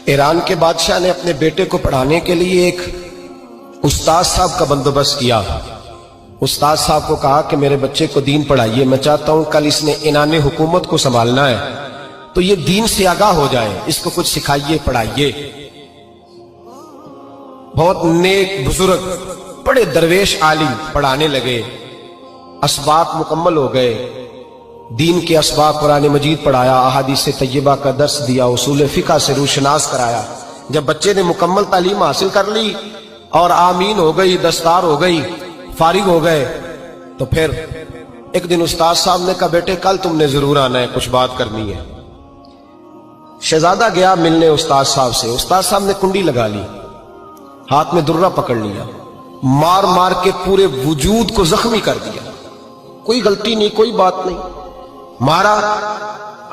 Iran के बादशाह ने अपने बेटे को पढ़ाने के लिए एक उस्ताद साहब का बंदोबस्त किया। उस्ताद साहब को कहा कि मेरे बच्चे को दीन पढ़ाइए, मैं चाहता हूं कल इसने इनाने हुकूमत को संभालना है तो ये दीन से आगाह हो जाए, इसको कुछ सिखाइए, पढ़ाइए। बहुत नेक बुजुर्ग बड़े दरवेश आलिम पढ़ाने लगे, असबाब मुकम्मल हो गए, दीन के असबाब कुरान मजीद पढ़ाया, अहादीस तय्यबा का दर्स दिया, उसूल फिक़ह से रूशनास कराया। जब बच्चे ने मुकम्मल तालीम हासिल कर ली और आमीन हो गई, दस्तार हो गई, फारिग हो गए, तो फिर एक दिन उस्ताद साहब ने कहा बेटे कल तुमने जरूर आना है, कुछ बात करनी है। शहजादा गया मिलने उस्ताद साहब से। उस्ताद साहब ने कुंडी लगा ली, हाथ में दुर्रा पकड़ लिया, मार मार के पूरे वजूद को जख्मी कर दिया। कोई गलती नहीं, कोई बात नहीं, मारा।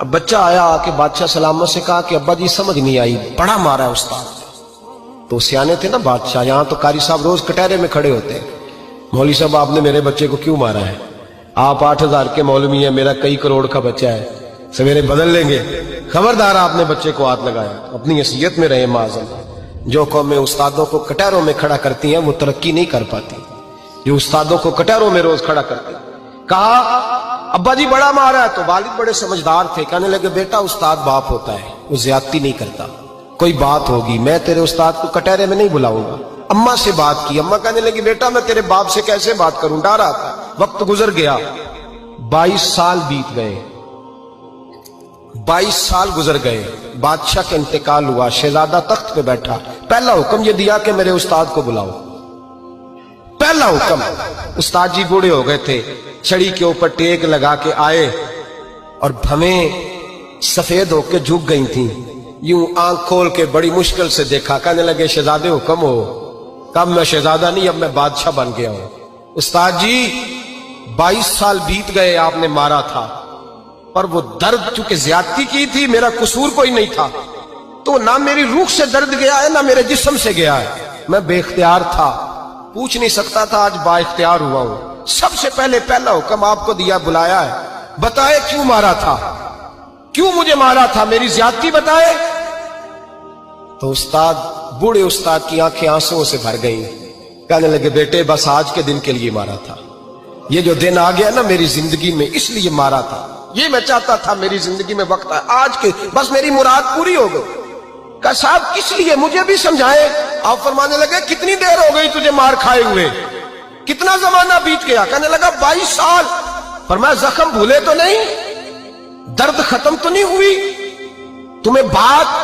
अब बच्चा आया आके बादशाह सलामत से कहा कि अब्बा जी समझ नहीं आई, बड़ा मारा है उस्ताद। तो सियाने थे ना बादशाह, यहां तो कारी साहब रोज कटहरे में खड़े होते हैं, मौलवी साहब आपने मेरे बच्चे को क्यों मारा है? आप 8,000 के मौलवी हैं, मेरा कई करोड़ का बच्चा है, सवेरे बदल लेंगे, खबरदार आपने बच्चे को हाथ लगाया। अपनी हैसियत में रहे माज़अल्लाह। जो कौमें उस्तादों को कटहरों में खड़ा करती हैं वो तरक्की नहीं कर पाती। जो उस्तादों को कटहरों में रोज खड़ा करते हैं। कहा अब्बा जी बड़ा मारा है, तो वालिद बड़े समझदार थे, कहने लगे बेटा उस्ताद बाप होता है, वो ज्यादती नहीं करता, कोई बात होगी, मैं तेरे उस्ताद को कटहरे में नहीं बुलाऊंगा। अम्मा से बात की, अम्मा कहने लगी बेटा मैं तेरे बाप से कैसे बात करूं, डर आता। वक्त गुजर गया, 22 साल बीत गए, 22 साल गुजर गए, बादशाह का इंतकाल हुआ, शहजादा तख्त पे बैठा। पहला हुक्म ये दिया कि मेरे उस्ताद को बुलाओ, पहला हुक्म। उस्ताद जी बूढ़े हो गए थे, छड़ी के ऊपर टेक लगा के आए और भवें सफेद होके झुक गई थी, यूं आंख खोल के बड़ी मुश्किल से देखा। कहने लगे शहजादे हुक्म हो। कब मैं शहजादा नहीं, अब मैं बादशाह बन गया हूं। उस्ताद जी 22 साल बीत गए, आपने मारा था, पर वो दर्द चूंकि ज्यादती की थी, मेरा कसूर कोई नहीं था, तो ना मेरी रूह से दर्द गया है ना मेरे जिस्म से गया है, मैं बेख्तियार था, पूछ नहीं सकता था, आज बाइख्तियार हुआ हूं। सबसे पहले पहला हुक्म आपको दिया, बुलाया है, बताए क्यों मारा था, क्यों मुझे मारा था, मेरी ज्यादती बताए। तो उस्ताद, बूढ़े उस्ताद की आंखें आंसुओं से भर गई। कहने लगे बेटे बस आज के दिन के लिए मारा था, ये जो दिन आ गया ना मेरी जिंदगी में, इसलिए मारा था, ये मैं चाहता था मेरी जिंदगी में वक्त है, आज के बस मेरी मुराद पूरी हो गई। कहा साहब किस लिए, मुझे भी समझाए। आप फरमाने लगे कितनी देर हो गई तुझे मार खाए हुए, कितना जमाना बीत गया? कहने लगा 22 साल। फरमाया जख्म भूले तो नहीं, दर्द खत्म तो नहीं हुई, तुम्हें बात